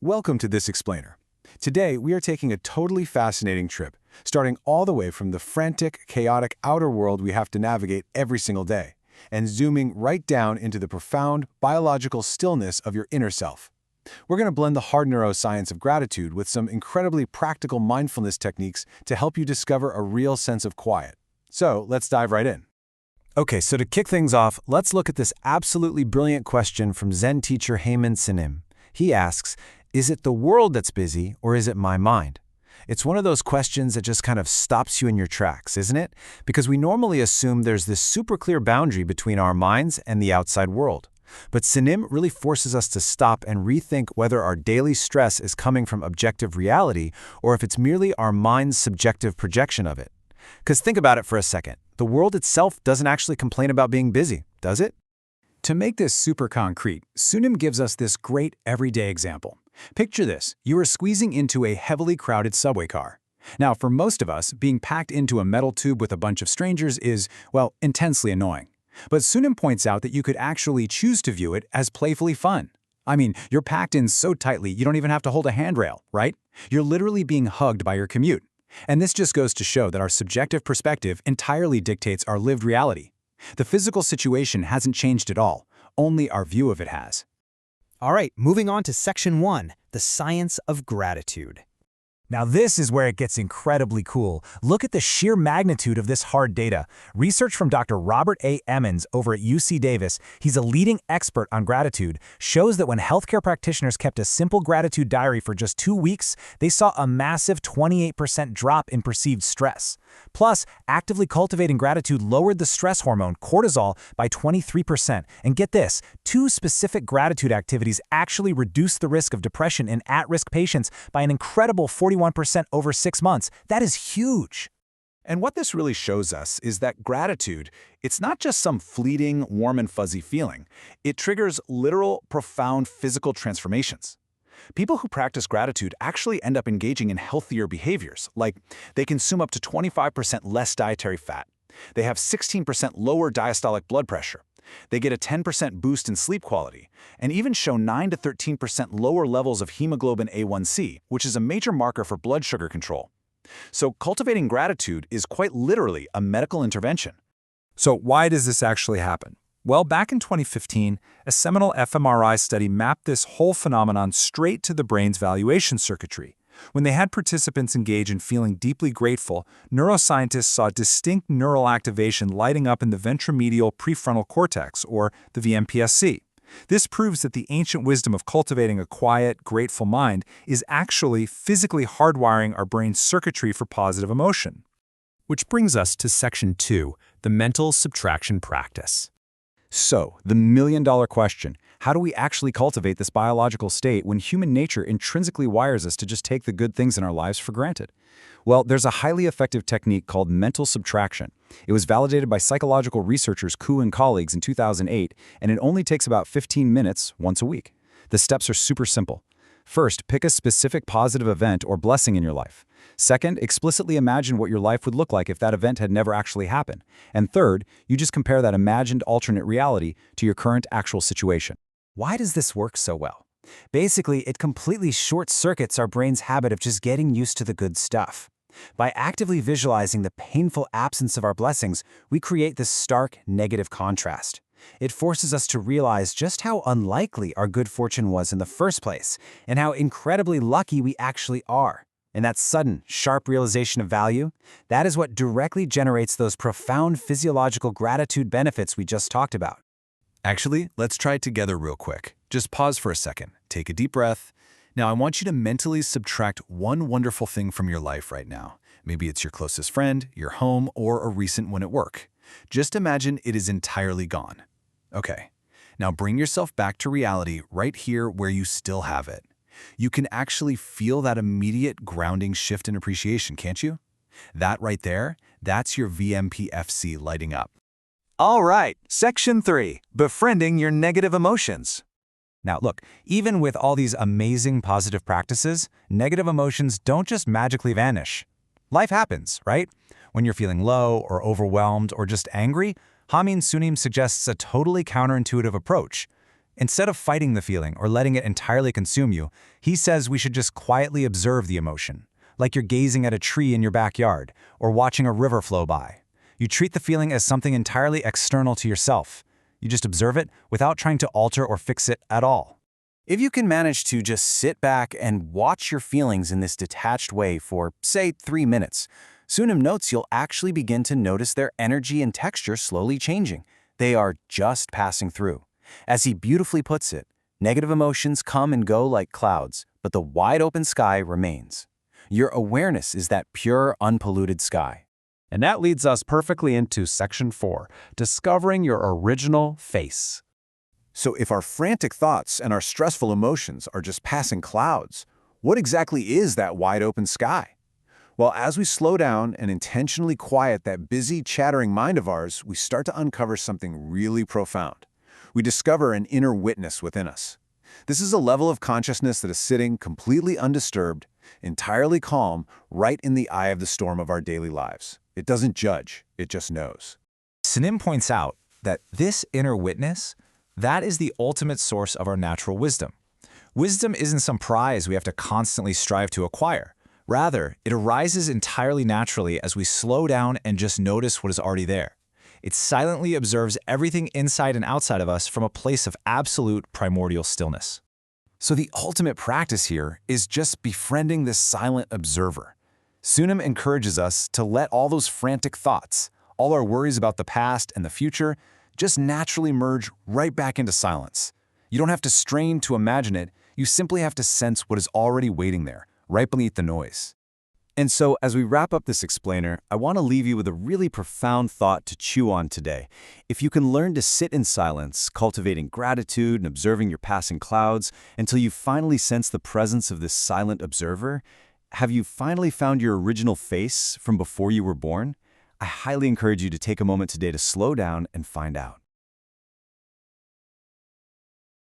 Welcome to This Explainer. Today, we are taking a totally fascinating trip, starting all the way from the frantic, chaotic outer world we have to navigate every single day, and zooming right down into the profound, biological stillness of your inner self. We're going to blend the hard neuroscience of gratitude with some incredibly practical mindfulness techniques to help you discover a real sense of quiet. So, let's dive right in. Okay, so to kick things off, let's look at this absolutely brilliant question from Zen teacher Heyman Sinim. He asks, is it the world that's busy, or is it my mind? It's one of those questions that just kind of stops you in your tracks, isn't it? Because we normally assume there's this super clear boundary between our minds and the outside world. But Sinim really forces us to stop and rethink whether our daily stress is coming from objective reality or if it's merely our mind's subjective projection of it. Because think about it for a second. The world itself doesn't actually complain about being busy, does it? To make this super concrete, Sunim gives us this great everyday example. Picture this, you are squeezing into a heavily crowded subway car. Now, for most of us, being packed into a metal tube with a bunch of strangers is, well, intensely annoying. But Sunim points out that you could actually choose to view it as playfully fun. I mean, you're packed in so tightly you don't even have to hold a handrail, right? You're literally being hugged by your commute. And this just goes to show that our subjective perspective entirely dictates our lived reality. The physical situation hasn't changed at all, only our view of it has. All right, moving on to Section 1, the science of gratitude. Now this is where it gets incredibly cool. Look at the sheer magnitude of this hard data. Research from Dr. Robert A. Emmons over at UC Davis, he's a leading expert on gratitude, shows that when healthcare practitioners kept a simple gratitude diary for just 2 weeks, they saw a massive 28% drop in perceived stress. Plus, actively cultivating gratitude lowered the stress hormone cortisol by 23%. And get this, 2 specific gratitude activities actually reduced the risk of depression in at-risk patients by an incredible 41% over 6 months. That is huge. And what this really shows us is that gratitude, it's not just some fleeting, warm and fuzzy feeling. It triggers literal, profound physical transformations. People who practice gratitude actually end up engaging in healthier behaviors, like they consume up to 25% less dietary fat. They have 16% lower diastolic blood pressure. They get a 10% boost in sleep quality, and even show 9 to 13% lower levels of hemoglobin A1C, which is a major marker for blood sugar control. So cultivating gratitude is quite literally a medical intervention. So why does this actually happen? Well, back in 2015, a seminal fMRI study mapped this whole phenomenon straight to the brain's valuation circuitry. When they had participants engage in feeling deeply grateful, neuroscientists saw distinct neural activation lighting up in the ventromedial prefrontal cortex, or the VMPSC. This proves that the ancient wisdom of cultivating a quiet, grateful mind is actually physically hardwiring our brain's circuitry for positive emotion. Which brings us to Section 2, the mental subtraction practice. So, the million-dollar question, how do we actually cultivate this biological state when human nature intrinsically wires us to just take the good things in our lives for granted? Well, there's a highly effective technique called mental subtraction. It was validated by psychological researchers Koo and colleagues in 2008, and it only takes about 15 minutes once a week. The steps are super simple. First, pick a specific positive event or blessing in your life. Second, explicitly imagine what your life would look like if that event had never actually happened. And third, you just compare that imagined alternate reality to your current actual situation. Why does this work so well? Basically, it completely short-circuits our brain's habit of just getting used to the good stuff. By actively visualizing the painful absence of our blessings, we create this stark negative contrast. It forces us to realize just how unlikely our good fortune was in the first place, and how incredibly lucky we actually are. And that sudden, sharp realization of value, that is what directly generates those profound physiological gratitude benefits we just talked about. Actually, let's try it together real quick. Just pause for a second, take a deep breath. Now I want you to mentally subtract one wonderful thing from your life right now. Maybe it's your closest friend, your home, or a recent win at work. Just imagine it is entirely gone. Okay, now bring yourself back to reality right here where you still have it. You can actually feel that immediate grounding shift in appreciation, can't you? That right there, that's your VMPFC lighting up. All right, Section 3, befriending your negative emotions. Now look, even with all these amazing positive practices, negative emotions don't just magically vanish. Life happens, right? When you're feeling low or overwhelmed or just angry, Haemin Sunim suggests a totally counterintuitive approach. Instead of fighting the feeling or letting it entirely consume you, he says we should just quietly observe the emotion, like you're gazing at a tree in your backyard or watching a river flow by. You treat the feeling as something entirely external to yourself. You just observe it without trying to alter or fix it at all. If you can manage to just sit back and watch your feelings in this detached way for, say, 3 minutes, Sunim notes you'll actually begin to notice their energy and texture slowly changing. They are just passing through. As he beautifully puts it, negative emotions come and go like clouds, but the wide-open sky remains. Your awareness is that pure, unpolluted sky. And that leads us perfectly into Section 4, discovering your original face. So if our frantic thoughts and our stressful emotions are just passing clouds, what exactly is that wide-open sky? Well, as we slow down and intentionally quiet that busy, chattering mind of ours, we start to uncover something really profound. We discover an inner witness within us. This is a level of consciousness that is sitting completely undisturbed, entirely calm, right in the eye of the storm of our daily lives. It doesn't judge, it just knows. Sunim points out that this inner witness, that is the ultimate source of our natural wisdom. Wisdom isn't some prize we have to constantly strive to acquire. Rather, it arises entirely naturally as we slow down and just notice what is already there. It silently observes everything inside and outside of us from a place of absolute primordial stillness. So the ultimate practice here is just befriending this silent observer. Sunim encourages us to let all those frantic thoughts, all our worries about the past and the future, just naturally merge right back into silence. You don't have to strain to imagine it, you simply have to sense what is already waiting there, right beneath the noise. And so, as we wrap up this explainer, I want to leave you with a really profound thought to chew on today. If you can learn to sit in silence, cultivating gratitude and observing your passing clouds, until you finally sense the presence of this silent observer, have you finally found your original face from before you were born? I highly encourage you to take a moment today to slow down and find out.